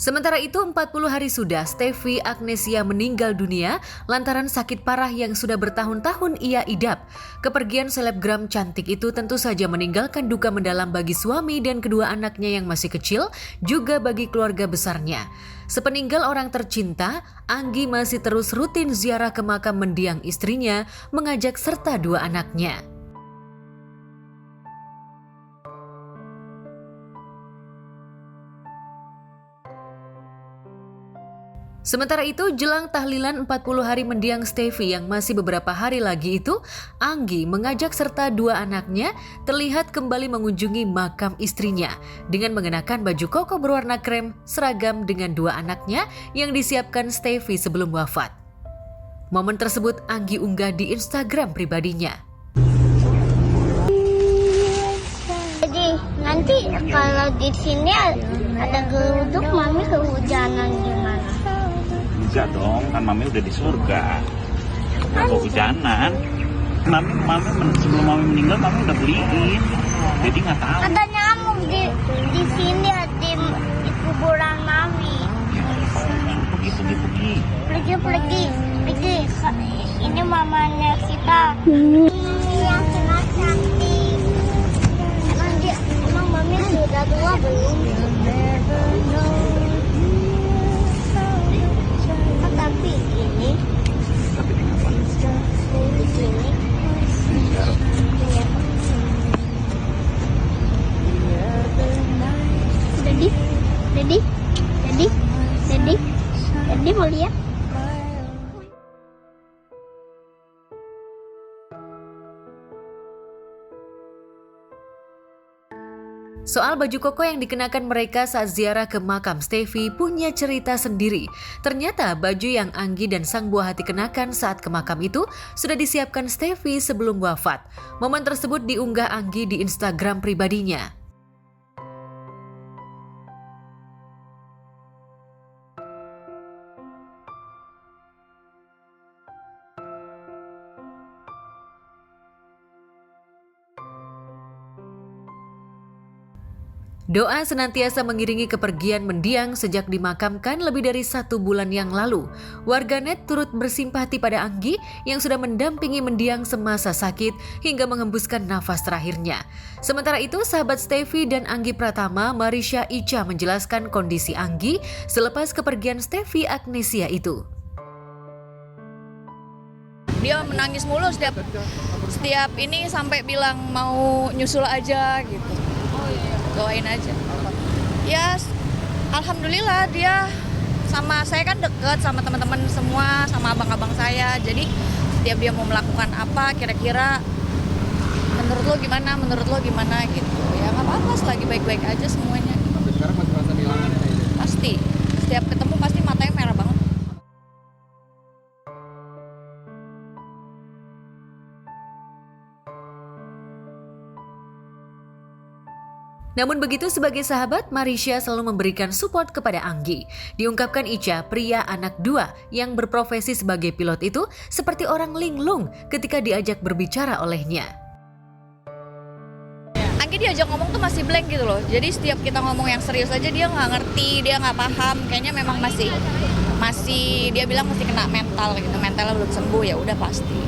Sementara itu 40 hari sudah Stefy Agnesiya meninggal dunia lantaran sakit parah yang sudah bertahun-tahun ia idap. Kepergian selebgram cantik itu tentu saja meninggalkan duka mendalam bagi suami dan kedua anaknya yang masih kecil, juga bagi keluarga besarnya. Sepeninggal orang tercinta, Anggi masih terus rutin ziarah ke makam mendiang istrinya, mengajak serta dua anaknya. Sementara itu, jelang tahlilan 40 hari mendiang Stefy yang masih beberapa hari lagi itu, Anggi mengajak serta dua anaknya terlihat kembali mengunjungi makam istrinya dengan mengenakan baju koko berwarna krem seragam dengan dua anaknya yang disiapkan Stefy sebelum wafat. Momen tersebut Anggi unggah di Instagram pribadinya. Jadi nanti kalau di sini ada geruduk, mami kehujanan gimana? Enggak dong, kan mami udah di surga. Nggak kehujanan. Mami sebelum mami meninggal mami udah beliin. Jadi nggak tahu. Ada nyamuk di sini di kuburan mami. Pergi. Ini mamanya kita. Yang sangat cantik. Emang mami sudah tua belum? Tapi ini Dedi mau lihat? Soal baju koko yang dikenakan mereka saat ziarah ke makam Stefy punya cerita sendiri. Ternyata baju yang Anggi dan sang buah hati kenakan saat ke makam itu sudah disiapkan Stefy sebelum wafat. Momen tersebut diunggah Anggi di Instagram pribadinya. Doa senantiasa mengiringi kepergian mendiang sejak dimakamkan lebih dari 1 bulan yang lalu. Warganet turut bersimpati pada Anggi yang sudah mendampingi mendiang semasa sakit hingga menghembuskan nafas terakhirnya. Sementara itu, sahabat Stefy dan Anggi Pratama, Marisha Icha menjelaskan kondisi Anggi selepas kepergian Stefy Agnesiya itu. Dia menangis mulu setiap ini sampai bilang mau nyusul aja gitu. Doain aja. Ya, alhamdulillah dia sama saya kan deket sama teman-teman semua, sama abang-abang saya. Jadi setiap dia mau melakukan apa, kira-kira menurut lo gimana gitu. Ya nggak apa-apa, selagi baik-baik aja semuanya. Sampai sekarang masih merasa kehilangan ya? Pasti. Setiap ketemu pasti matanya merah banget. Namun begitu, sebagai sahabat, Marisha selalu memberikan support kepada Anggi. Diungkapkan Icha, pria anak 2 yang berprofesi sebagai pilot itu seperti orang linglung ketika diajak berbicara olehnya. Anggi diajak ngomong tuh masih blank gitu loh. Jadi setiap kita ngomong yang serius aja dia nggak ngerti, dia nggak paham. Kayaknya memang masih dia bilang masih kena mental gitu. Mentalnya belum sembuh, ya udah pasti.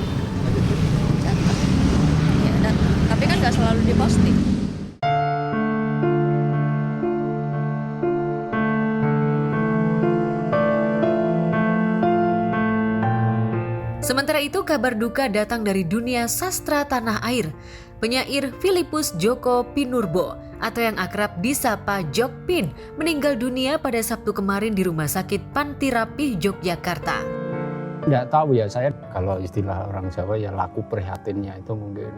Ya, tapi kan nggak selalu diposting. Sementara itu, kabar duka datang dari dunia sastra tanah air. Penyair Filipus Joko Pinurbo atau yang akrab disapa Jokpin meninggal dunia pada Sabtu kemarin di Rumah Sakit Panti Rapih, Yogyakarta. Nggak tahu ya, saya kalau istilah orang Jawa ya laku prihatinnya itu mungkin.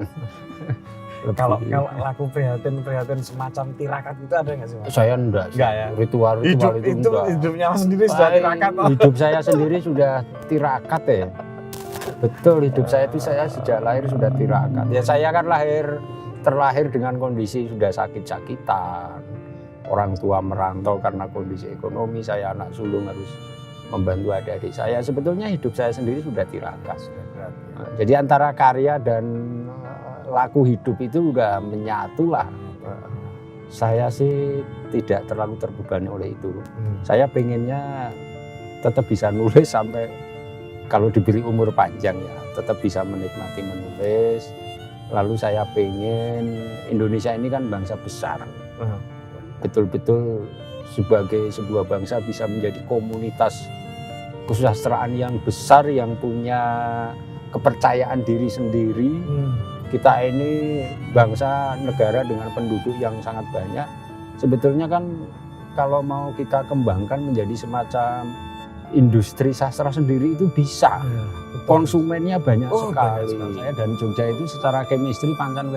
Kalau laku prihatin semacam tirakat itu ada nggak sih Mas? Saya enggak ya. Ritual itu enggak. Hidupnya sendiri sudah tirakat. Hidup saya sendiri sudah tirakat ya. Betul, hidup saya itu saya sejak lahir sudah tirakat. Ya saya kan terlahir dengan kondisi sudah sakit-sakitan. Orang tua merantau karena kondisi ekonomi, saya anak sulung harus membantu adik-adik saya. Sebetulnya hidup saya sendiri sudah tirakat. Jadi antara karya dan laku hidup itu udah menyatu lah. Saya sih tidak terlalu terbebani oleh itu. Saya pengennya tetap bisa nulis sampai kalau diberi umur panjang ya, tetap bisa menikmati menulis. Lalu saya pengen Indonesia ini kan bangsa besar. Betul-betul sebagai sebuah bangsa bisa menjadi komunitas kesusastraan yang besar, yang punya kepercayaan diri sendiri. Kita ini bangsa negara dengan penduduk yang sangat banyak. Sebetulnya kan kalau mau kita kembangkan menjadi semacam industri sastra sendiri itu bisa. Konsumennya banyak sekali. Saya dan Jogja itu secara chemistry pancen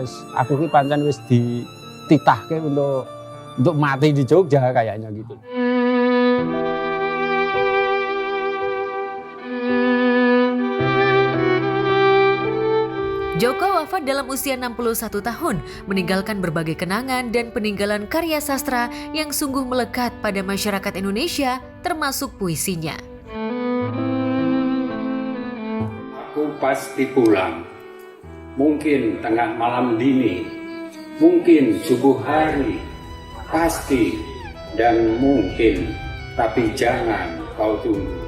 wis dititahke untuk mati di Jogja kayaknya gitu. Djoko wafat dalam usia 61 tahun, meninggalkan berbagai kenangan dan peninggalan karya sastra yang sungguh melekat pada masyarakat Indonesia, termasuk puisinya. Aku pasti pulang, mungkin tengah malam dini, mungkin subuh hari, pasti dan mungkin, tapi jangan kau tunggu.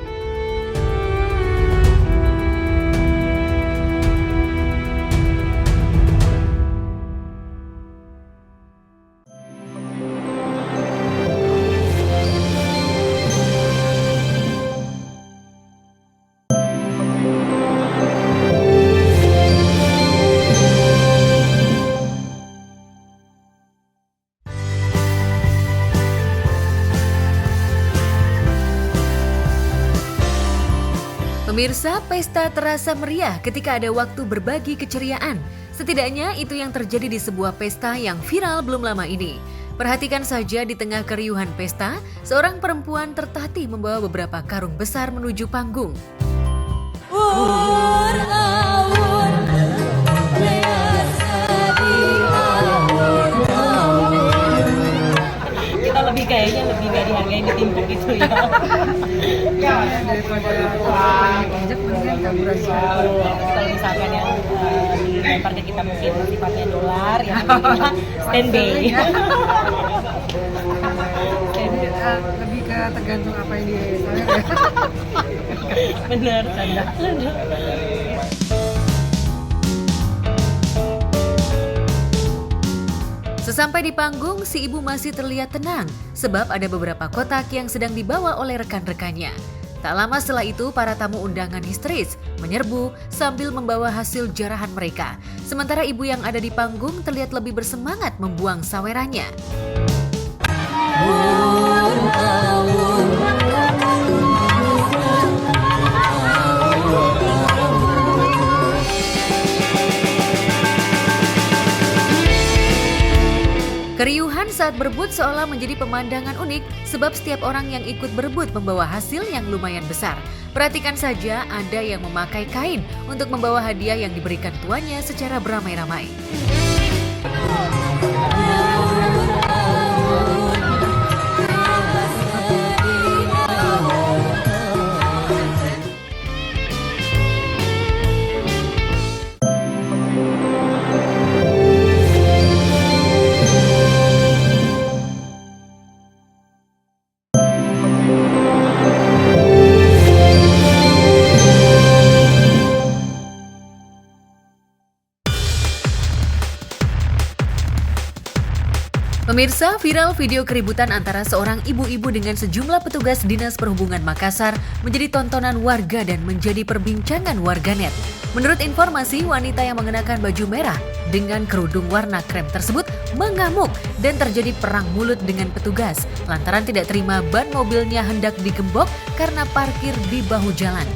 Pemirsa, pesta terasa meriah ketika ada waktu berbagi keceriaan. Setidaknya itu yang terjadi di sebuah pesta yang viral belum lama ini. Perhatikan saja di tengah keriuhan pesta, seorang perempuan tertatih membawa beberapa karung besar menuju panggung. Kita kayaknya lebih gak dihargai ditimpuk gitu ya. Daripada pajak mungkin kalau misalkan yang dilempar ke kita mungkin sifatnya dolar, yang standby. Lebih ke tergantung apa yang dibayar ya. Bener, canda. Sesampai di panggung, si ibu masih terlihat tenang sebab ada beberapa kotak yang sedang dibawa oleh rekan-rekannya. Tak lama setelah itu, para tamu undangan histeris menyerbu sambil membawa hasil jarahan mereka. Sementara ibu yang ada di panggung terlihat lebih bersemangat membuang sawerannya. Keriuhan saat berebut seolah menjadi pemandangan unik sebab setiap orang yang ikut berebut membawa hasil yang lumayan besar. Perhatikan saja, ada yang memakai kain untuk membawa hadiah yang diberikan tuannya secara beramai-ramai. Pemirsa, viral video keributan antara seorang ibu-ibu dengan sejumlah petugas Dinas Perhubungan Makassar menjadi tontonan warga dan menjadi perbincangan warganet. Menurut informasi, wanita yang mengenakan baju merah dengan kerudung warna krem tersebut mengamuk dan terjadi perang mulut dengan petugas lantaran tidak terima ban mobilnya hendak digembok karena parkir di bahu jalan.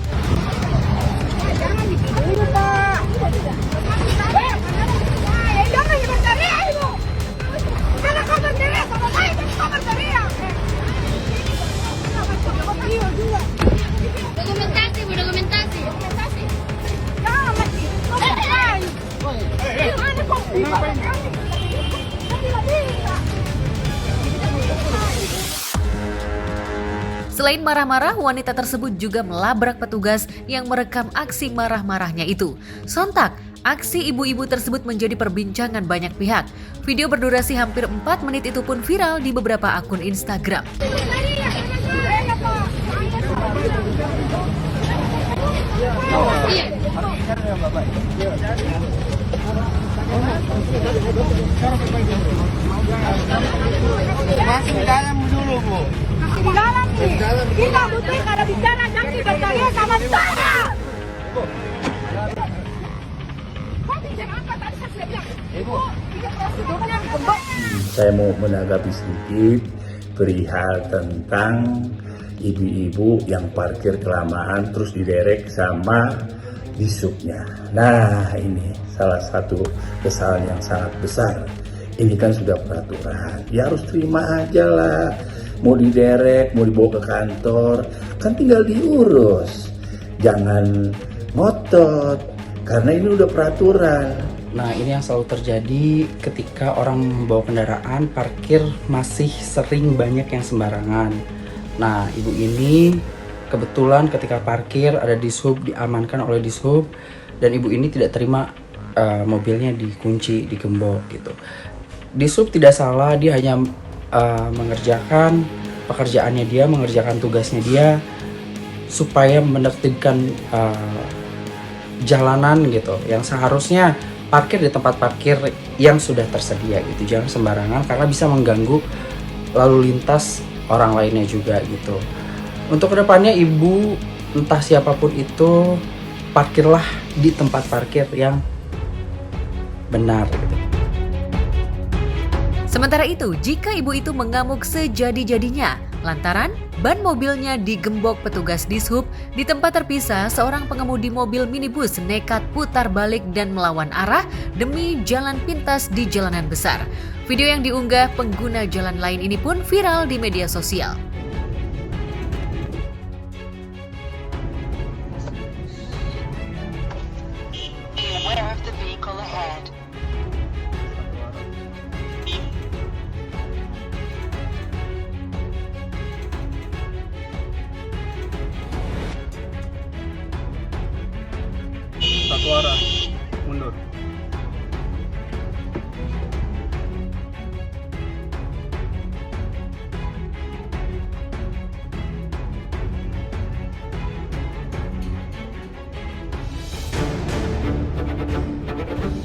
Selain marah-marah, wanita tersebut juga melabrak petugas yang merekam aksi marah-marahnya itu. Sontak, Aksi ibu-ibu tersebut menjadi perbincangan banyak pihak. Video berdurasi hampir 4 menit itu pun viral di beberapa akun Instagram. Masih di dalam dulu, Bu. Masih di dalam nih. Kita butuh kalau bicara jangan bertanya sama saya. Saya mau menanggapi sedikit perihal tentang ibu-ibu yang parkir kelamaan terus diderek sama disubnya. Nah, ini salah satu kesalahan yang sangat besar. Ini kan sudah peraturan, ya harus terima aja lah. Mau diderek, mau dibawa ke kantor, kan tinggal diurus. Jangan ngotot, karena ini udah peraturan. Nah, ini yang selalu terjadi ketika orang membawa kendaraan, parkir masih sering banyak yang sembarangan. Nah, ibu ini kebetulan ketika parkir ada dishub, diamankan oleh dishub, dan ibu ini tidak terima mobilnya dikunci, digembok gitu. Dishub tidak salah, dia hanya mengerjakan pekerjaannya dia, mengerjakan tugasnya dia supaya menertibkan jalanan gitu, yang seharusnya parkir di tempat parkir yang sudah tersedia gitu. Jangan sembarangan karena bisa mengganggu lalu lintas orang lainnya juga gitu. Untuk kedepannya ibu, entah siapapun itu, parkirlah di tempat parkir yang benar gitu. Sementara itu, jika ibu itu mengamuk sejadi-jadinya lantaran ban mobilnya digembok petugas dishub di tempat terpisah, seorang pengemudi mobil minibus nekat putar balik dan melawan arah demi jalan pintas di jalanan besar. Video yang diunggah pengguna jalan lain ini pun viral di media sosial. Satu arah, mundur.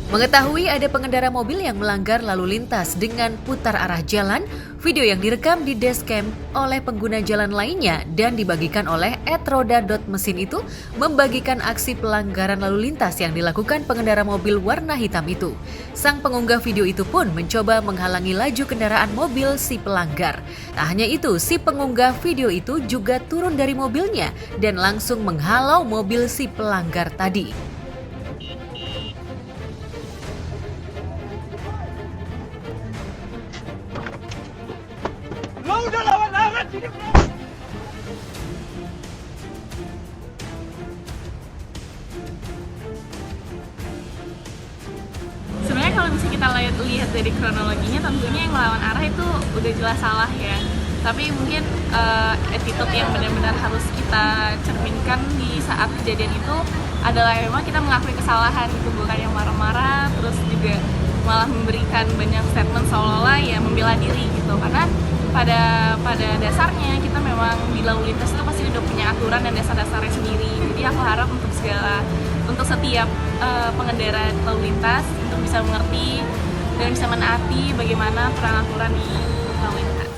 Mengetahui ada pengendara mobil yang melanggar lalu lintas dengan putar arah jalan, video yang direkam di dashcam oleh pengguna jalan lainnya dan dibagikan oleh @roda.mesin itu membagikan aksi pelanggaran lalu lintas yang dilakukan pengendara mobil warna hitam itu. Sang pengunggah video itu pun mencoba menghalangi laju kendaraan mobil si pelanggar. Tak hanya itu, si pengunggah video itu juga turun dari mobilnya dan langsung menghalau mobil si pelanggar tadi. Sebenarnya kalau misalnya kita lihat dari kronologinya, tentunya yang melawan arah itu udah jelas salah ya. Tapi mungkin attitude yang benar-benar harus kita cerminkan di saat kejadian itu adalah memang kita mengakui kesalahan gitu, bukan yang marah-marah terus juga malah memberikan banyak statement seolah-olah ya membela diri gitu. Karena pada dasarnya kita memang di lalu lintas itu pasti udah punya aturan dan dasar-dasarnya sendiri. Jadi aku harap untuk setiap pengendara lalu lintas untuk bisa mengerti dan bisa menaati bagaimana peraturan di lalu lintas.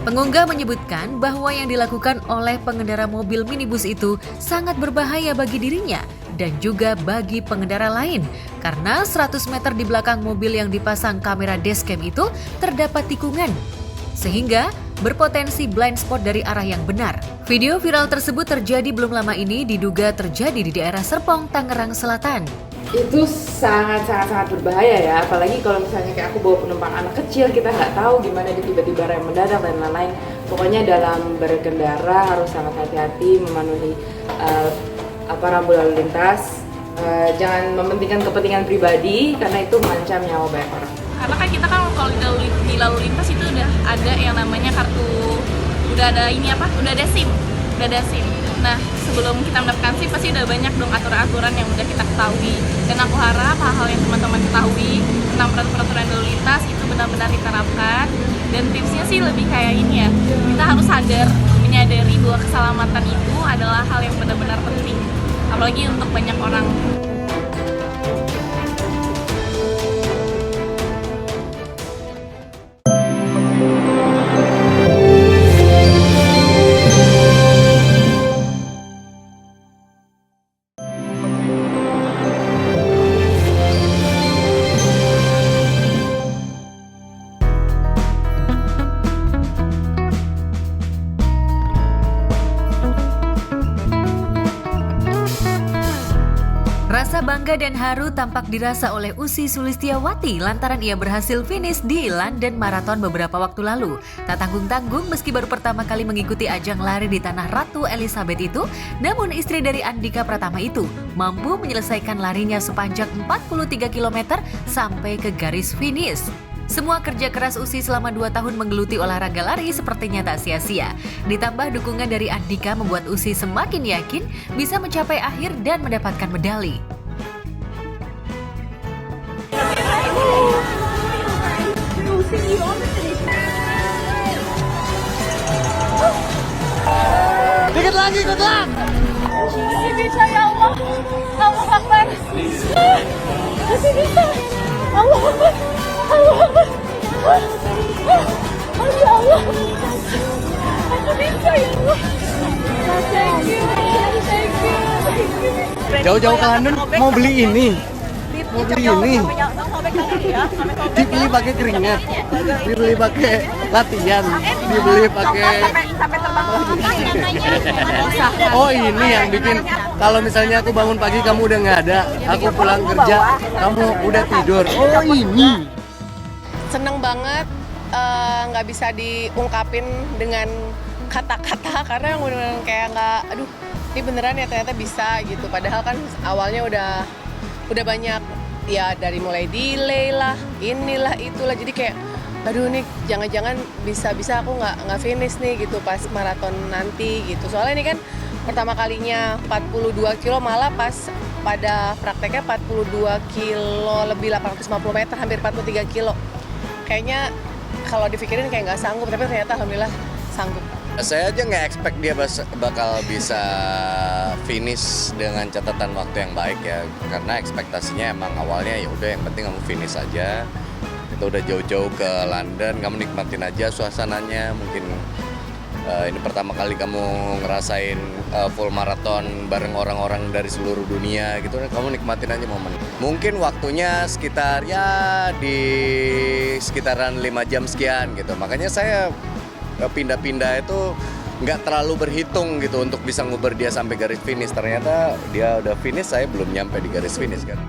Pengunggah menyebutkan bahwa yang dilakukan oleh pengendara mobil minibus itu sangat berbahaya bagi dirinya dan juga bagi pengendara lain karena 100 meter di belakang mobil yang dipasang kamera dashcam itu terdapat tikungan sehingga berpotensi blind spot dari arah yang benar. Video viral tersebut terjadi belum lama ini diduga terjadi di daerah Serpong, Tangerang Selatan. Itu sangat berbahaya ya, apalagi kalau misalnya kayak aku bawa penumpang anak kecil, kita nggak tahu gimana dia tiba-tiba rem mendadak dan lain-lain. Pokoknya dalam berkendara harus sangat hati-hati, memenuhi rambu lalu lintas, jangan mementingkan kepentingan pribadi karena itu mengancam nyawa banyak orang. Karena kan kita kalau di lalu lintas itu udah ada yang namanya kartu, udah ada SIM. Nah, sebelum kita mendapatkan SIM pasti udah banyak dong aturan-aturan yang udah kita ketahui. Dan aku harap hal-hal yang teman-teman ketahui tentang peraturan lalu lintas itu benar-benar diterapkan. Dan tipsnya sih lebih kayak ini ya, kita harus sadar, menyadari bahwa keselamatan itu adalah hal yang benar-benar penting. Apalagi untuk banyak orang. Rasa bangga dan haru tampak dirasa oleh Ussy Sulistiawati lantaran ia berhasil finish di London Marathon beberapa waktu lalu. Tak tanggung-tanggung meski baru pertama kali mengikuti ajang lari di tanah Ratu Elizabeth itu, namun istri dari Andika Pratama itu mampu menyelesaikan larinya sepanjang 43 km sampai ke garis finish. Semua kerja keras Ussy selama 2 tahun menggeluti olahraga lari sepertinya tak sia-sia. Ditambah dukungan dari Andika membuat Ussy semakin yakin bisa mencapai akhir dan mendapatkan medali. Dikit lagi, Kutlang! Masih bisa ya Allah. Allah Akbar. Masih bisa. Allah Akbar. Allah Akbar. Masya Allah. Aku bisa ya Allah. Thank you. Jauh-jauh ke London mau beli ini. Mau beli ini. Dibeli pakai keringat, dibeli pakai latihan, dibeli pakai. Oh ini yang bikin. Kalau misalnya aku bangun pagi kamu udah nggak ada, aku pulang kerja kamu udah tidur. Oh ini. Seneng banget, nggak bisa diungkapin dengan kata-kata karena yang bener-bener kayak nggak, aduh ini beneran ya ternyata bisa gitu. Padahal kan awalnya udah banyak ya, dari mulai delay lah, inilah itulah, jadi kayak aduh nih jangan-jangan bisa aku nggak finish nih gitu pas maraton nanti gitu. Soalnya ini kan pertama kalinya 42 kilo, malah pas pada prakteknya 42 kilo lebih 850 meter, hampir 43 kilo. Kayaknya kalau dipikirin kayak nggak sanggup, tapi ternyata alhamdulillah sanggup. Saya aja nggak expect dia bakal bisa finish dengan catatan waktu yang baik ya, karena ekspektasinya emang awalnya ya udah yang penting kamu finish aja. Kita udah jauh-jauh ke London, kamu nikmatin aja suasananya. Mungkin ini pertama kali kamu ngerasain full marathon bareng orang-orang dari seluruh dunia gitu, kamu nikmatin aja momen. Mungkin waktunya sekitar ya di sekitaran 5 jam sekian gitu, makanya saya pindah-pindah itu nggak terlalu berhitung gitu untuk bisa nguber dia sampai garis finish. Ternyata dia udah finish, saya belum nyampe di garis finish kan.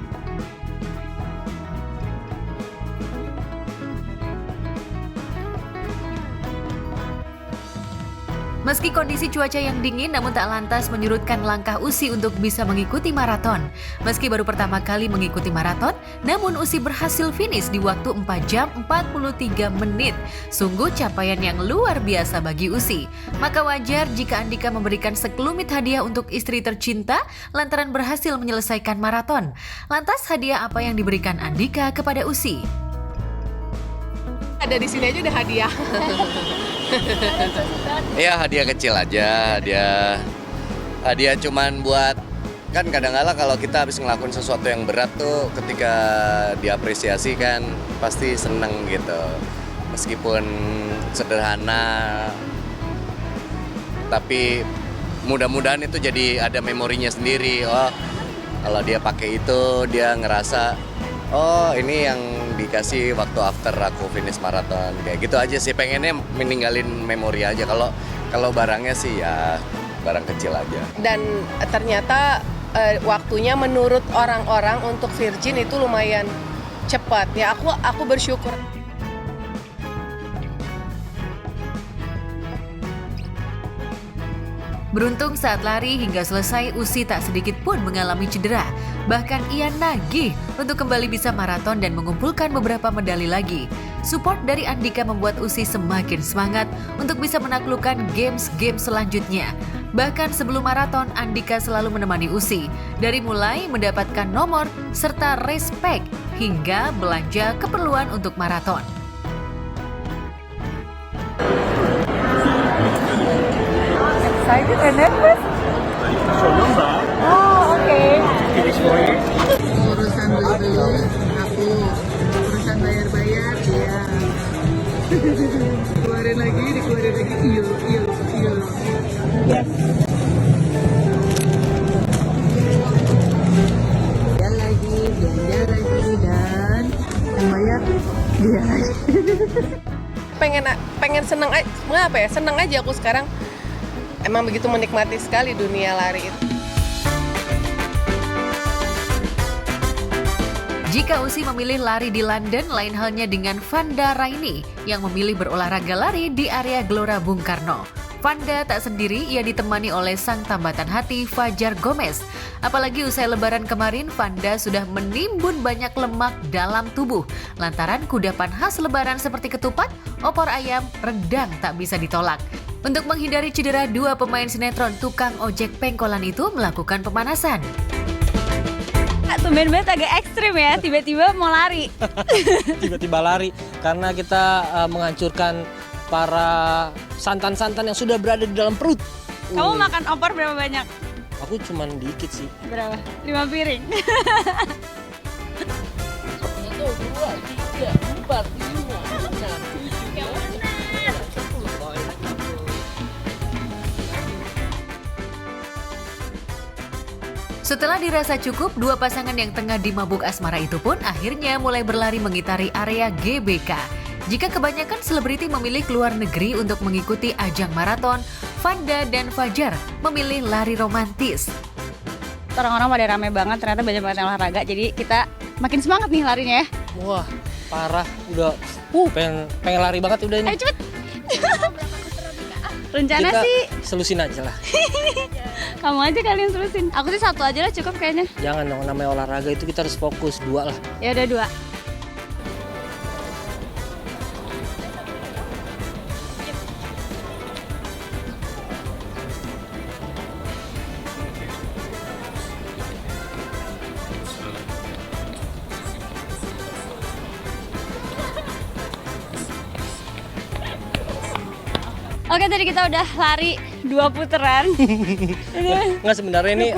Meski kondisi cuaca yang dingin namun tak lantas menyurutkan langkah Ussy untuk bisa mengikuti maraton. Meski baru pertama kali mengikuti maraton, namun Ussy berhasil finish di waktu 4 jam 43 menit. Sungguh capaian yang luar biasa bagi Ussy. Maka wajar jika Andika memberikan sekelumit hadiah untuk istri tercinta lantaran berhasil menyelesaikan maraton. Lantas hadiah apa yang diberikan Andika kepada Ussy? Ada di sini aja udah hadiah. Ya hadiah kecil aja, hadiah cuman buat, kan kadang-kala kalau kita habis ngelakuin sesuatu yang berat tuh ketika diapresiasi kan pasti seneng gitu. Meskipun sederhana, tapi mudah-mudahan itu jadi ada memorinya sendiri. Oh kalau dia pakai itu dia ngerasa oh ini yang dikasih waktu after aku finish maraton, kayak gitu aja sih. Pengennya meninggalin memori aja. Kalau barangnya sih ya barang kecil aja. Dan ternyata waktunya menurut orang-orang untuk virgin itu lumayan cepat ya. Aku bersyukur. Beruntung saat lari hingga selesai, Ussy tak sedikit pun mengalami cedera. Bahkan ia nagih untuk kembali bisa maraton dan mengumpulkan beberapa medali lagi. Support dari Andika membuat Usi semakin semangat untuk bisa menaklukkan games-game selanjutnya. Bahkan sebelum maraton, Andika selalu menemani Usi, dari mulai mendapatkan nomor serta respect hingga belanja keperluan untuk maraton. Excited and nervous? Oh, okay. Urusan beli-beli, aku. Urusan bayar-bayar, dia. Dikeluarin lagi, iya. Yes. Belanja lagi, dan bayar dia lagi. pengen seneng aja, seneng aja aku sekarang. Emang begitu menikmati sekali dunia lari itu. Jika Usi memilih lari di London, lain halnya dengan Vanda Raini yang memilih berolahraga lari di area Gelora Bung Karno. Vanda tak sendiri, ia ditemani oleh sang tambatan hati Fajar Gomez. Apalagi usai lebaran kemarin, Vanda sudah menimbun banyak lemak dalam tubuh. Lantaran kudapan khas lebaran seperti ketupat, opor ayam, rendang tak bisa ditolak. Untuk menghindari cedera, dua pemain sinetron tukang ojek pengkolan itu melakukan pemanasan. Tumben banget agak ekstrim ya, tiba-tiba mau lari. Tiba-tiba lari, karena kita menghancurkan para santan-santan yang sudah berada di dalam perut. Kamu makan opor berapa banyak? Aku cuman dikit sih. Berapa? 5 piring. 1, 2, 3, 4, 5. Setelah dirasa cukup, dua pasangan yang tengah dimabuk asmara itu pun akhirnya mulai berlari mengitari area GBK. Jika kebanyakan selebriti memilih keluar negeri untuk mengikuti ajang maraton, Vanda dan Fajar memilih lari romantis. Orang-orang pada rame banget, ternyata banyak banget yang olahraga, jadi kita makin semangat nih larinya ya. Wah, parah, udah pengen lari banget udah ini. Ayo cepet. Rencana kita sih selusin aja lah. kamu aja kalian terusin. Aku sih 1 aja lah cukup kayaknya. Jangan dong, namanya olahraga itu kita harus fokus, 2 lah. Ya udah 2. Oke, tadi kita udah lari 2 putaran. Nggak, sebenarnya ini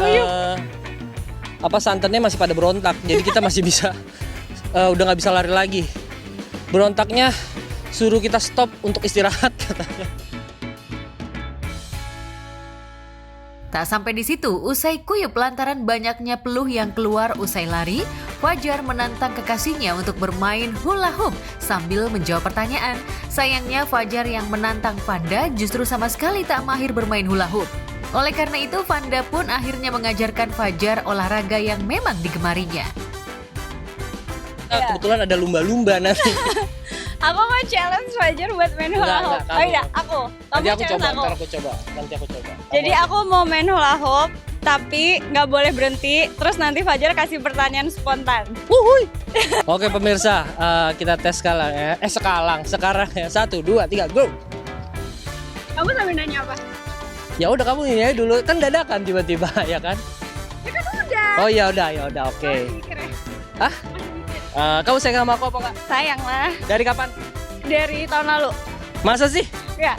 santannya masih pada berontak, jadi kita masih bisa udah nggak bisa lari lagi. Berontaknya suruh kita stop untuk istirahat katanya. Tak sampai di situ, usai kuyup lantaran banyaknya peluh yang keluar usai lari, Fajar menantang kekasihnya untuk bermain hula hoop sambil menjawab pertanyaan. Sayangnya Fajar yang menantang Vanda justru sama sekali tak mahir bermain hula hoop. Oleh karena itu, Vanda pun akhirnya mengajarkan Fajar olahraga yang memang digemarinya. Kebetulan ada lumba-lumba nanti. Aku mau challenge Fajar buat main hula hoop. Oh iya, aku. Nanti aku coba. Jadi aku mau main hula hoop, tapi nggak boleh berhenti. Terus nanti Fajar kasih pertanyaan spontan. Oke pemirsa, kita tes sekarang ya. Sekarang ya. 1, 2, 3, go. Kamu sambil nanya apa? Ya udah, kamu ini aja dulu, kan dadakan tiba-tiba ya kan? Ya kan udah. Oh ya udah, oke. Hah? Kamu sayang sama aku apa enggak? Sayang lah. Dari kapan? Dari tahun lalu. Masa sih? Ya.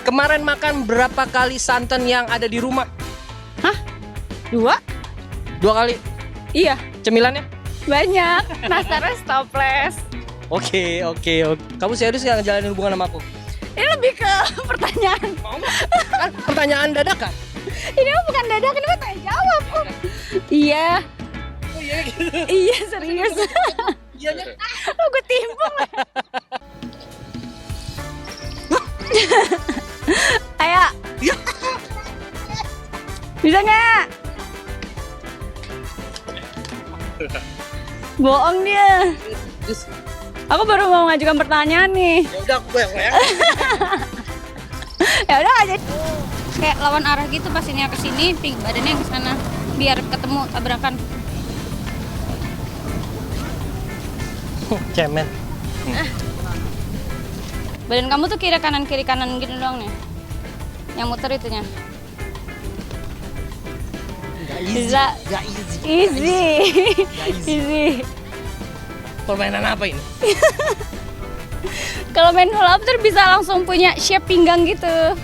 Kemarin makan berapa kali santan yang ada di rumah? Hah? 2? 2 kali? Iya. Cemilannya? Banyak. Nastarnya toples. Oke. Kamu serius nggak ngejalanin hubungan sama aku? Ini lebih ke pertanyaan. Kan pertanyaan dadakan? Ini bukan dadakan, ini tanya jawab. Iya. Oh iya gitu? Iya, serius. Iyanya? Gue timpung. Ayo. Bisa nggak? Bohong dia. Aku baru mau mengajukan pertanyaan nih. Ya udah, aku goyang. Ya udah aja. Kayak lawan arah gitu, pas ini ke sini, badannya ke sana biar ketemu tabrakan. Cemen. Badan kamu tuh kiri kanan gitu doang nih. Yang muter itunya. Bisa. Easy. Permainan apa ini? Kalau main hula hoop tuh bisa langsung punya shape pinggang gitu.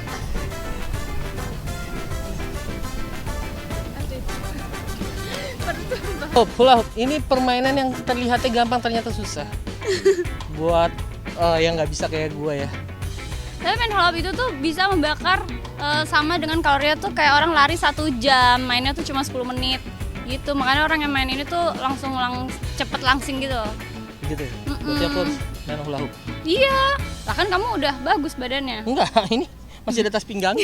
Hula hoop ini permainan yang terlihatnya gampang ternyata susah. Buat yang nggak bisa kayak gue ya. Tapi main hula hoop itu tuh bisa membakar sama dengan kalorinya tuh kayak orang lari 1 jam, mainnya tuh cuma 10 menit gitu. Makanya orang yang main ini tuh cepet langsing gitu. Gitu ya? Berarti aku harus main hula hoop? Iya, lah kan kamu udah bagus badannya. Enggak, ini masih di atas pinggang.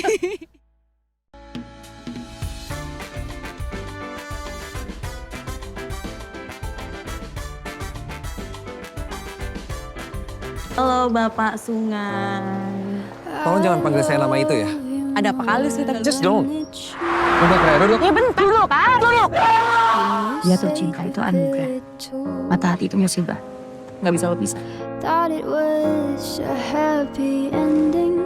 Halo Bapak Sungai. Tolong jangan panggil saya nama itu ya. Ada apa kali sih tadi? Just don't. Udah kayak duduk. Ya bentar lo Pak, duduk. Jatuh cinta itu anugerah. Mata hati itu musibah. Nggak bisa lo pisah. Thought it was a happy ending.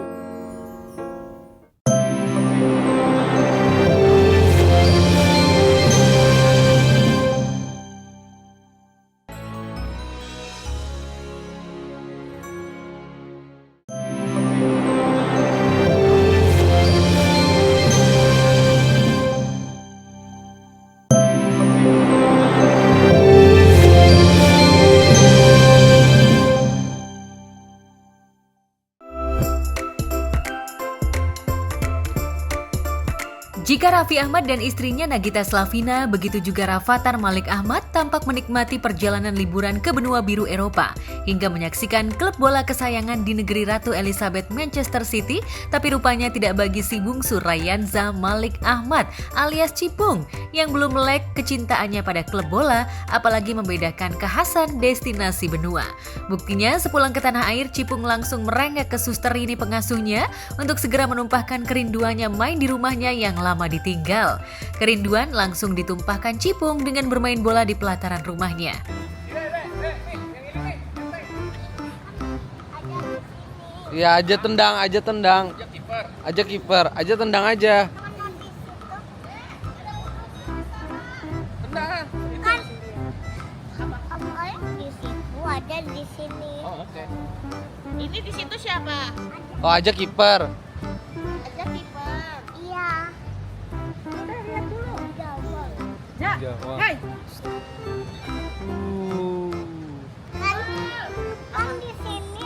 Jika Raffi Ahmad dan istrinya Nagita Slavina, begitu juga Rafathar Malik Ahmad tampak menikmati perjalanan liburan ke benua biru Eropa hingga menyaksikan klub bola kesayangan di negeri Ratu Elizabeth Manchester City, tapi rupanya tidak bagi si bungsu Rayanza Malik Ahmad alias Cipung yang belum melek kecintaannya pada klub bola, apalagi membedakan kekhasan destinasi benua. Buktinya sepulang ke tanah air, Cipung langsung merengek ke suster ini pengasuhnya untuk segera menumpahkan kerinduannya main di rumahnya yang lama ditinggal. Kerinduan langsung ditumpahkan Cipung dengan bermain bola di pelataran rumahnya. Ya aja tendang. Aja kiper, aja tendang aja. Kan di situ ada di sini. Oh, oke. Ini di situ siapa? Oh, aja kiper. Ada kiper. Iya. Udah lihat dulu. Jawab. Jawab. Hai. Kan di sini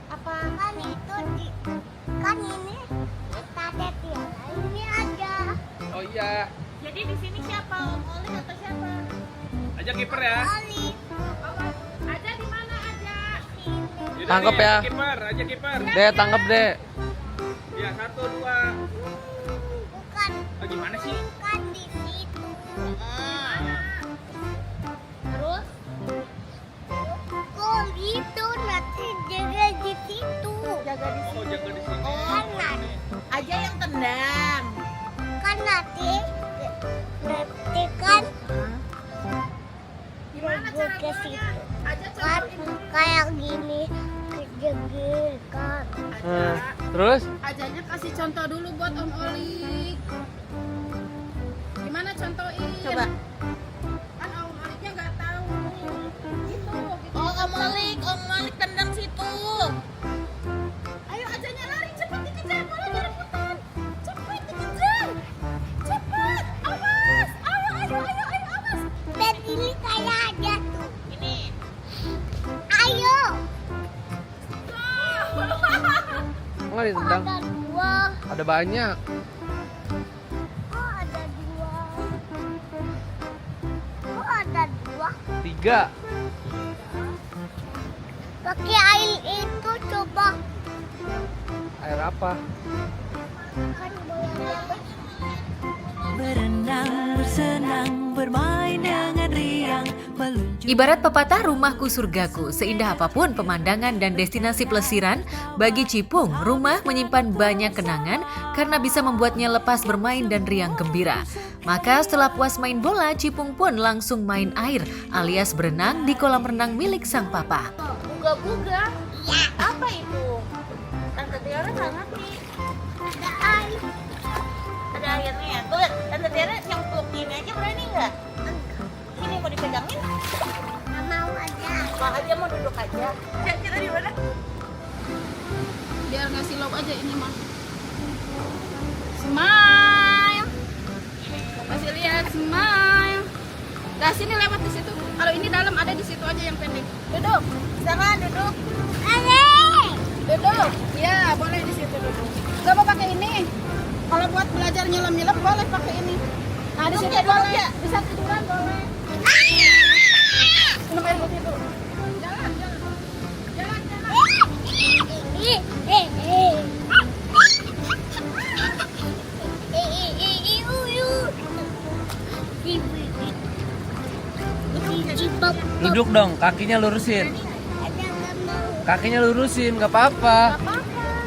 apa kan itu kan ini ada tiara ini ada. Oh iya. Jadi di sini siapa? Om Oli atau siapa? Aja kiper ya. Oli. Ada di mana aja? Sini. Tangkap ya. Aja kiper. Dek, tangkap dek. Ya, 1, 2. Bukan. Gimana sih? Bukan di situ. Terus? Oh gitu, nanti jaga di situ. Jaga di situ. Oh, jaga di sini. Kan nanti. Aja yang tendang. Kan nanti kan gimana cara ke situ? Kan kayak gini kejegil kan. Terus? Ajanya kasih contoh dulu buat Om Oli. Gimana contohin? Coba. Kan Om Olinya nggak tahu. Gitu. Oh Om Malik tendang situ. Ayo ajanya lari cepat dikejar bolanya rebutan. Cepat dikejar. Cepat. Awas. Ayo awas. Dan ini kayak ada tuh. Ini. Ayo. Enggak ditendang. Ada 2. Ada banyak. Oh ada 2. Oh ada 2. 3. Pakai air itu coba. Air apa? Kan bolanya Berenang, bersenang, bermain dengan riang, meluncur. Ibarat pepatah rumahku surgaku, seindah apapun pemandangan dan destinasi pelesiran, bagi Cipung, rumah menyimpan banyak kenangan karena bisa membuatnya lepas bermain dan riang gembira. Maka setelah puas main bola, Cipung pun langsung main air alias berenang di kolam renang milik sang papa. Buga-buga? Ya. Apa itu? Tante Tiara nggak ngerti. Ada air. Ada airnya. Tuh, Tante Tiara yang peluk gini aja berani nggak? Ini mau dipegangin? Nggak mau aja. Mau aja, mau duduk aja. Kita di mana? Biar ngasih lauk aja ini mah. Smile. Masih lihat smile. Nah sini lewat di situ. Kalau ini dalam ada di situ aja yang pendek. Duduk. Sana duduk. Duduk. Ya boleh di situ duduk. Coba pakai ini. Kalau buat belajar nyelam-nyelam boleh pakai ini. Nah di situ boleh. Bisa tiduran boleh. Minum air putih dulu. Jalan. Duduk dong, kakinya lurusin. Kakinya lurusin, nggak apa-apa.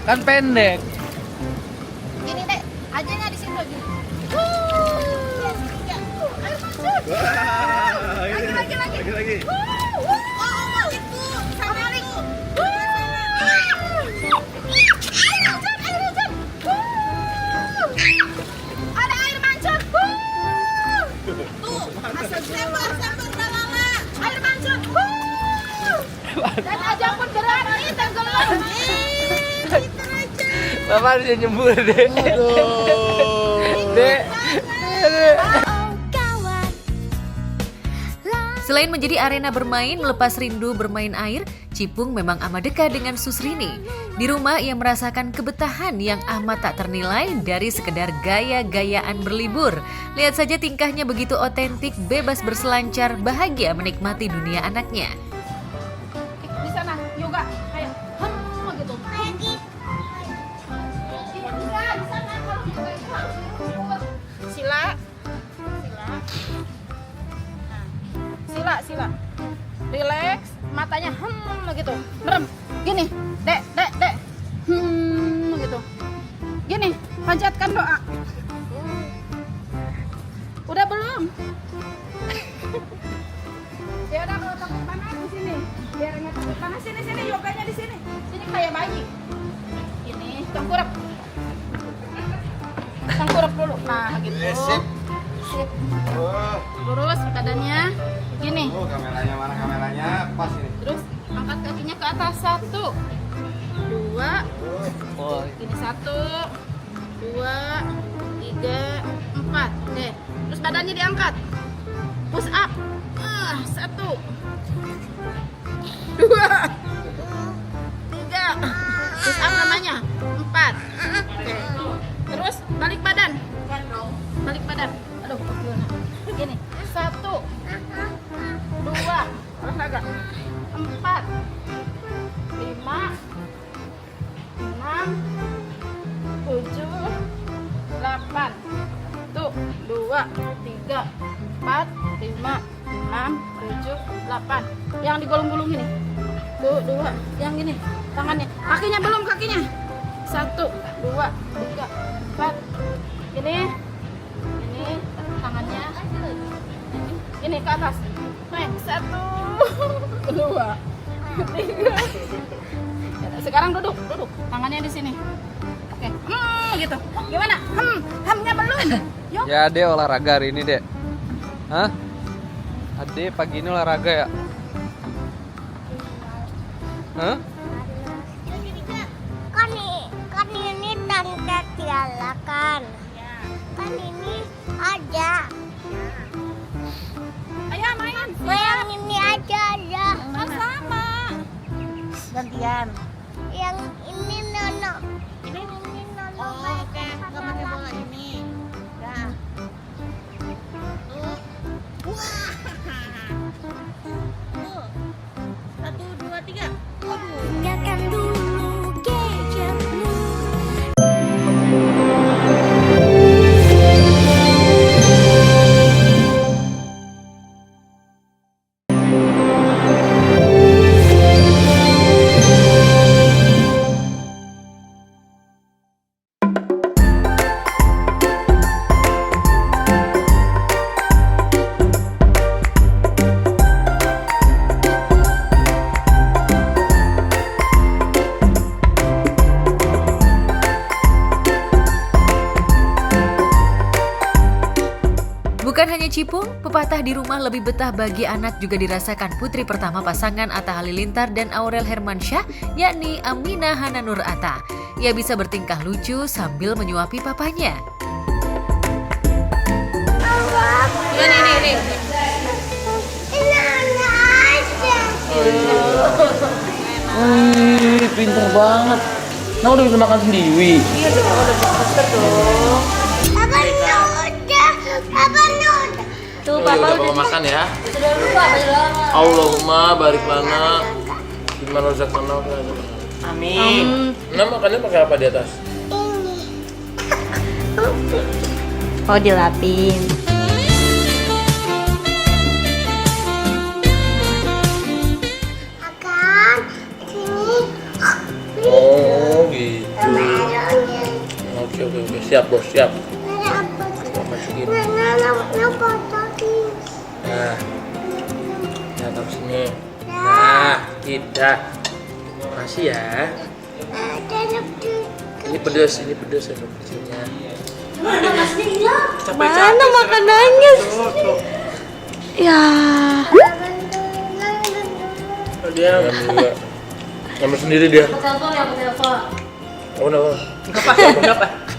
Kan pendek. Gini deh, ajanya di situ gini. Lagi. Ada air mancur. Tuh, asal sempur balala. Air mancur. Dan aja pun berat nih tenggelam. Bapak bisa nyembur, Dek. Dek. Selain menjadi arena bermain melepas rindu bermain air, Cipung memang amat dekat dengan Susrini. Di rumah ia merasakan kebetahan yang amat tak ternilai dari sekedar gaya-gayaan berlibur. Lihat saja tingkahnya begitu otentik, bebas berselancar, bahagia menikmati dunia anaknya. Di sana yoga kayak gitu. Kayak gitu. Iya, di sana kalau yoga itu harus diukur. Sila. Relax, matanya gitu. Merem. Gini, dek. Gitu. Gini, panjatkan doa. Udah belum? Ya udah kalau takut panas di sini. Biar nggak takut panas sini yoganya di sini. Sini kayak bayi. Ini tengkurap. Tengkurap dulu. Nah, gitu. Sip. Lurus badannya. Gini. Kameranya mana kameranya? Pas ini. Terus angkat kakinya ke atas. 1 2 Gini 1 2 3 4. Deh. Terus badannya diangkat. Push up. 1 2 3. Push up namanya. 4. Oke. Terus balik badan. Aduh, gimana? Gini. 1 2 olahraga 4 5 6 7 8. Tuh 2 3 4 5 6 7 8. Yang digulung-gulung ini. Tuh 2. Yang ini tangannya. Kakinya belum kakinya. 1 2 3 4. Ini tangannya. Ini ke atas. Nih, 1 2 3. Sekarang duduk. Tangannya di sini. Oke. Gitu. Gimana? Hamnya belum. Yuk. Ya, Dek olahraga hari ini, Dek. Hah? Ade pagi ini olahraga ya? Hah? Kan ini Tante Tiara kan. Kan ini ada. Ayo main. Yang ini aja. Sama. Gantian. Yang ini Nono. Ini Nono. Oke, nggak pakai bola ini. Dah. Wah. 1 2 3. Tinggalkan dulu gadgetmu. Bukan hanya cipung, pepatah di rumah lebih betah bagi anak juga dirasakan putri pertama pasangan Atta Halilintar dan Aurel Hermansyah, yakni Aminah Hananur Atta. Ia bisa bertingkah lucu sambil menyuapi papanya. Ini. Wih, pinter banget. Nah, udah bisa makan sendiri. Iya dong, udah bisa dong. Apa nuda? Tuh, Papa udah makan ya. Sudah lupa, Allahumma barik lana gimana rezekana. Amin. Nah, makannya pakai apa di atas? Oh, dilapin. Oh gitu. Oke. Siap bos, siap. Masukin. Nah, ya taruh sini. Nah, tidak. Makasih ya. Ini pedas ya kecilnya. Mana makanannya? Ya. Dia ngambil sendiri dia. Telepon. Oh, no.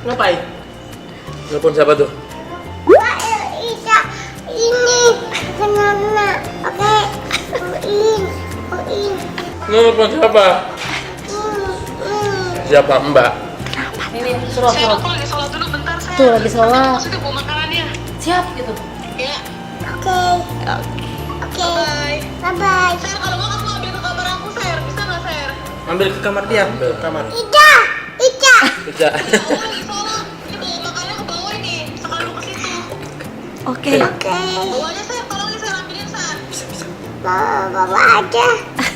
Ngapain? Telepon siapa tuh? Ini kenapa? Oke. Telepon siapa? Siapa Mbak? Ini suruh. Aku lagi sholat dulu bentar, saya. Tuh lagi sholat. Sudah bawa makanannya. Siap gitu. Ya. Oke. Bye. Saya kalau mau kamu ambil ke kamar aku, Ser. Bisa nggak, Ser? Ambil ke kamar dia, ke kamar. Ica. Bisa. Ini bawa makanannya ke bawah ini. Sekarang lu ke situ. Oke. Bawahnya Ser, tolongin Ser ambilin Ser. Bisa. Bawa aja.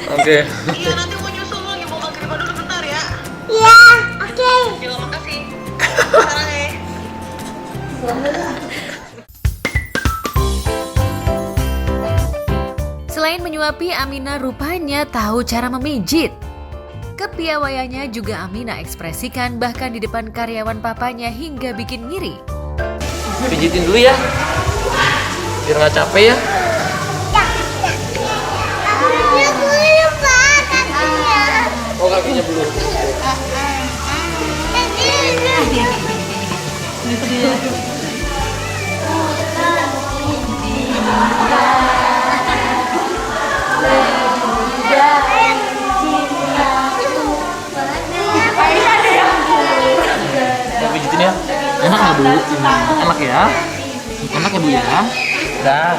Oke. Iya, nanti mau nyusul lagi mau ke depan dulu bentar ya. Iya, oke. Ya, makasih. Sekarang ya. Selain menyuapi, Aminah rupanya tahu cara memijit. Kepiawaiannya juga Aminah ekspresikan bahkan di depan karyawan papanya hingga bikin ngiri. Pijitin dulu ya, biar nggak capek ya. Oh, kakinya belum. Pijitin ya. Enak nggak Bu? Enak ya? Enak ya Bu ya? Dah.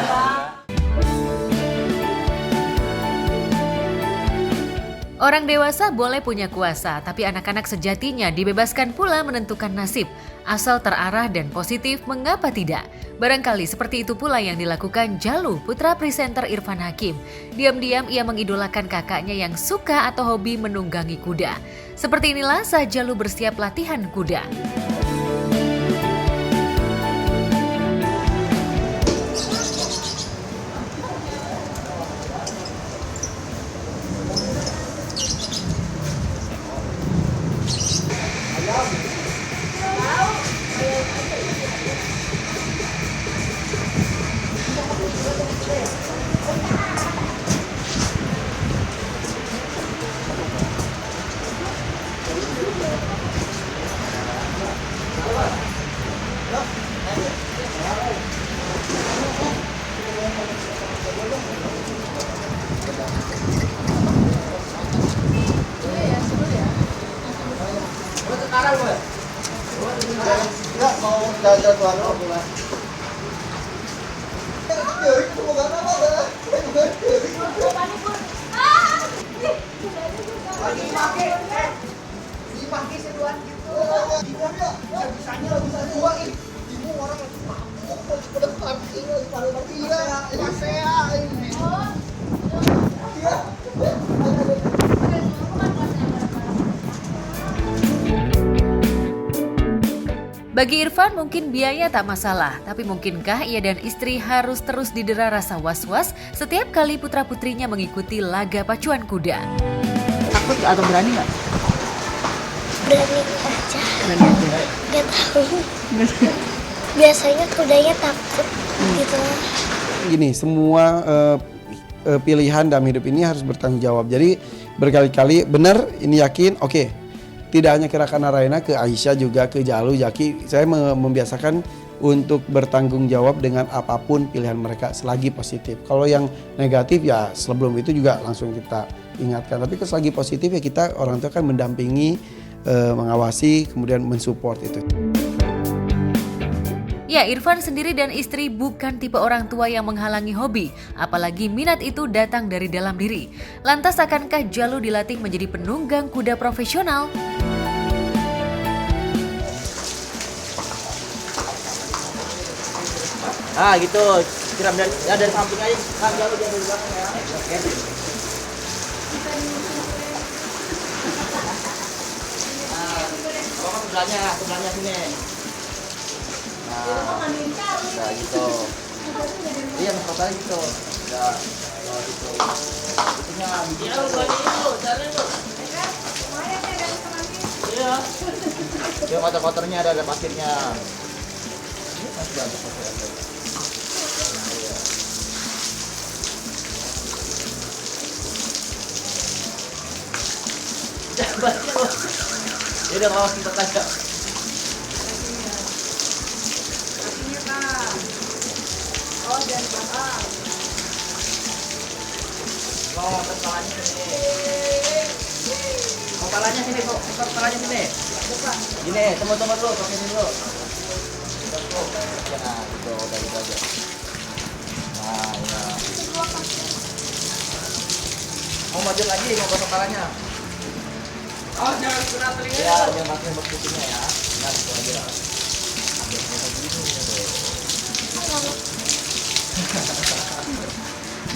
Orang dewasa boleh punya kuasa, tapi anak-anak sejatinya dibebaskan pula menentukan nasib. Asal terarah dan positif, mengapa tidak? Barangkali seperti itu pula yang dilakukan Jalu, putra presenter Irfan Hakim. Diam-diam ia mengidolakan kakaknya yang suka atau hobi menunggangi kuda. Seperti inilah saat Jalu bersiap latihan kuda. Bagi Irfan mungkin biaya tak masalah, tapi mungkinkah ia dan istri harus terus didera rasa was-was setiap kali putra-putrinya mengikuti laga pacuan kuda? Takut atau berani nggak? Berani aja. Gak tahu. Biasanya kudanya takut. gitu. Gini, semua pilihan dalam hidup ini harus bertanggung jawab. Jadi berkali-kali benar ini yakin, oke. Tidak hanya ke Rakana Raina, ke Aisyah juga, ke Jalu, Jaki. Saya membiasakan untuk bertanggung jawab dengan apapun pilihan mereka selagi positif. Kalau yang negatif ya sebelum itu juga langsung kita ingatkan. Tapi kalau selagi positif ya kita orang tua kan mendampingi, mengawasi, kemudian mensupport itu. Ya, Irfan sendiri dan istri bukan tipe orang tua yang menghalangi hobi, apalagi minat itu datang dari dalam diri. Lantas akankah Jalu dilatih menjadi penunggang kuda profesional? Gitu, siram dari samping aja, Jalu dia dari belakang ya. Oke. Bawa sebelahnya sini. Nah, gitu. Iya, masalahnya gitu. Udah, gitu. Itunya, jalan lu. Iya. Dia kotor-kotornya ada pasirnya. Masih ada pasir. Udah kalau kita tanya. Oh, dan bakal. Mau kepalanya sini. Kepalanya sini, Bu. Kepalanya sini. Gini, tunggu dulu, pakai ini dulu. Ya, gitu, udah gitu aja. Nah, ya. Mau maju lagi, mau ke kepalanya. Oh, jangan kena telinga. Ya, jangan pakai kupingnya ya. Nah, itu aja.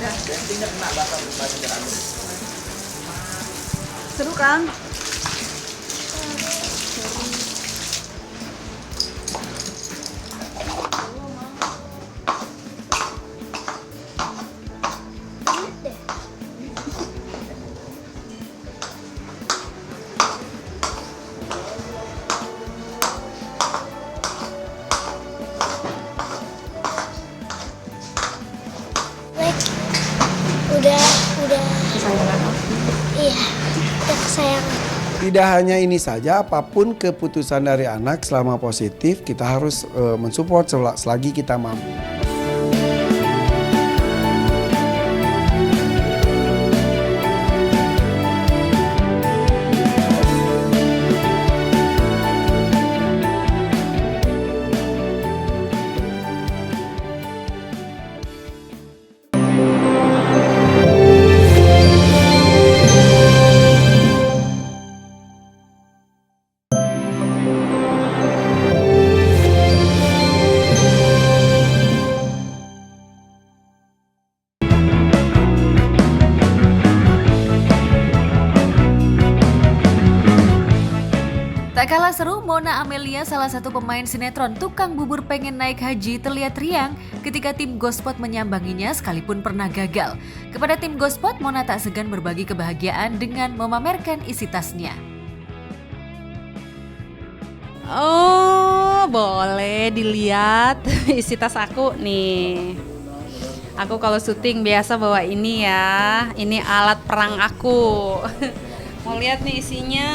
Nah, intinya kena basah banyak. Seru kan? Udah iya, udah kesayangan. Tidak hanya ini saja, apapun keputusan dari anak selama positif kita harus mensupport selagi kita mampu. Tak kalah seru, Mona Amelia, salah satu pemain sinetron Tukang Bubur Pengen Naik Haji, terlihat riang ketika tim Gospot menyambanginya sekalipun pernah gagal. Kepada tim Gospot, Mona tak segan berbagi kebahagiaan dengan memamerkan isi tasnya. Oh, boleh dilihat isi tas aku nih. Aku kalau syuting biasa bawa ini ya. Ini alat perang aku. Mau lihat nih isinya.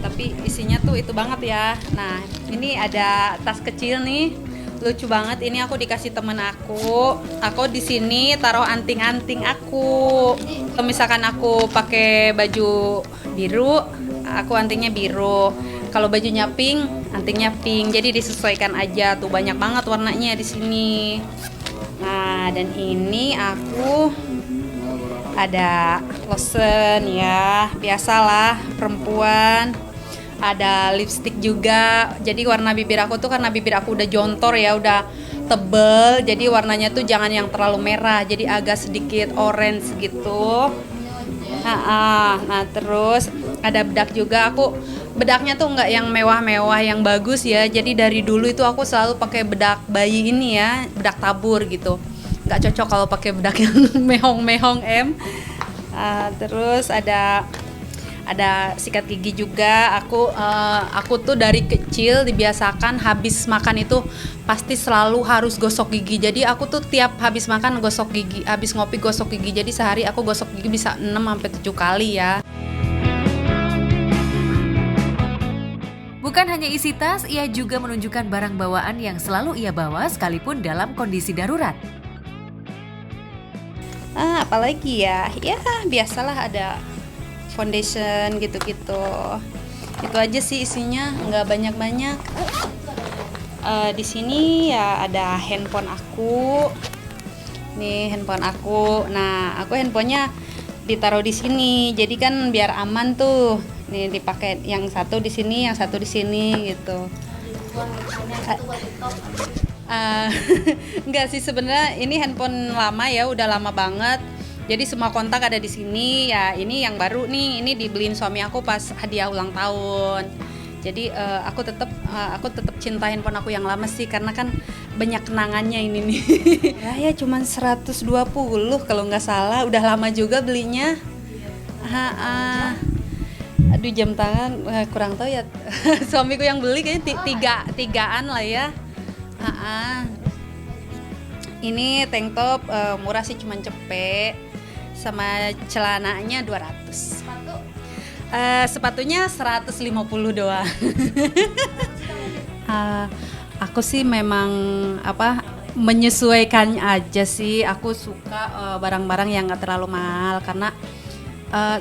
Tapi isinya tuh itu banget ya. Nah, ini ada tas kecil nih, lucu banget. Ini aku dikasih temen aku. Aku di sini taruh anting-anting aku. Kalau misalkan aku pakai baju biru, aku antingnya biru. Kalau bajunya pink, antingnya pink. Jadi disesuaikan aja. Tuh banyak banget warnanya di sini. Nah, dan ini aku ada lotion ya, biasalah perempuan. Ada lipstick juga. Jadi warna bibir aku tuh karena bibir aku udah jontor ya, udah tebel. Jadi warnanya tuh jangan yang terlalu merah. Jadi agak sedikit orange gitu. Nah, terus ada bedak juga. Aku bedaknya tuh nggak yang mewah-mewah, yang bagus ya. Jadi dari dulu itu aku selalu pakai bedak bayi ini ya, bedak tabur gitu. Nggak cocok kalau pakai bedak yang mehong-mehong em. Terus ada ada sikat gigi juga. Aku tuh dari kecil dibiasakan habis makan itu pasti selalu harus gosok gigi. Jadi aku tuh tiap habis makan gosok gigi, habis ngopi gosok gigi. Jadi sehari aku gosok gigi bisa 6 sampai 7 kali ya. Bukan hanya isi tas, ia juga menunjukkan barang bawaan yang selalu ia bawa sekalipun dalam kondisi darurat. Apalagi ya biasalah ada foundation gitu-gitu. Itu aja sih isinya, nggak banyak-banyak. Di sini ya ada handphone aku. Nih handphone aku. Nah, aku handphonenya ditaruh di sini. Jadi kan biar aman tuh. Nih dipakai yang satu di sini, yang satu di sini gitu. Enggak sih sebenarnya ini handphone lama ya, udah lama banget. Jadi semua kontak ada di sini. Ya ini yang baru nih, ini dibeliin suami aku pas hadiah ulang tahun. Jadi aku tetap cinta handphone aku yang lama sih, karena kan banyak kenangannya ini nih. Ya cuman 120 kalau nggak salah, udah lama juga belinya. Aduh jam tangan kurang tahu ya. Suamiku yang beli kayaknya tigaan lah ya. Ini tank top murah sih, cuman cepet, sama celananya 200. Sepatunya 150 doang. Aku sih memang menyesuaikan aja sih. Aku suka barang-barang yang nggak terlalu mahal, karena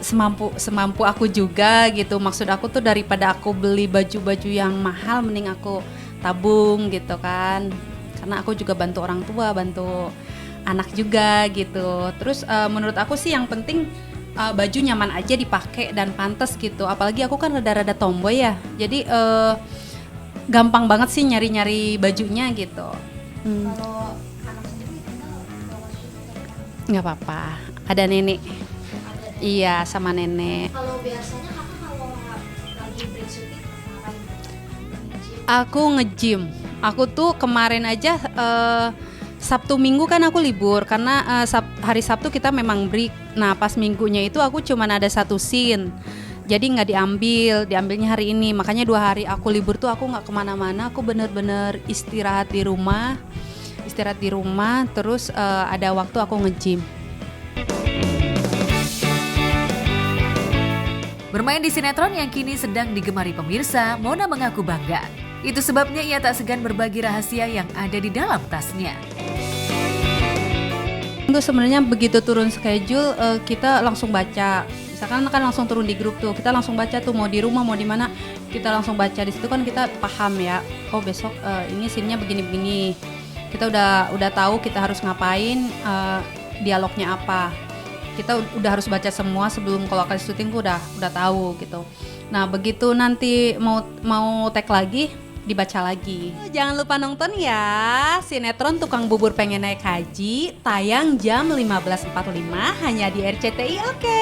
semampu aku juga gitu. Maksud aku tuh daripada aku beli baju-baju yang mahal, mending aku tabung gitu kan. Karena aku juga bantu orang tua, bantu anak juga gitu. Terus menurut aku sih yang penting baju nyaman aja dipakai dan pantas gitu. Apalagi aku kan rada-rada tomboy ya. Jadi gampang banget sih nyari-nyari bajunya gitu. Nggak apa-apa, ada nenek. Iya, sama nenek. Kalau biasanya kakak kalau lagi break syuting ngapain? Aku nge-gym. Aku tuh kemarin aja Sabtu Minggu kan aku libur karena hari Sabtu kita memang break. Nah pas minggunya itu aku cuman ada 1 scene, jadi nggak diambilnya hari ini. Makanya 2 hari aku libur tuh aku nggak kemana-mana. Aku bener-bener istirahat di rumah. Terus ada waktu aku nge-gym. Bermain di sinetron yang kini sedang digemari pemirsa, Mona mengaku bangga. Itu sebabnya ia tak segan berbagi rahasia yang ada di dalam tasnya. Itu sebenarnya begitu turun schedule kita langsung baca. Misalkan kan langsung turun di grup tuh, kita langsung baca tuh mau di rumah mau di mana, kita langsung baca. Di situ kan kita paham ya. Oh besok ini scene-nya begini-begini. Kita udah tahu kita harus ngapain, dialognya apa. Kita udah harus baca semua sebelum kalau kali syuting tuh udah tahu gitu. Nah begitu nanti mau tag lagi, dibaca lagi. Jangan lupa nonton ya sinetron Tukang Bubur Pengen Naik Haji, tayang jam 15.45 hanya di RCTI. Oke.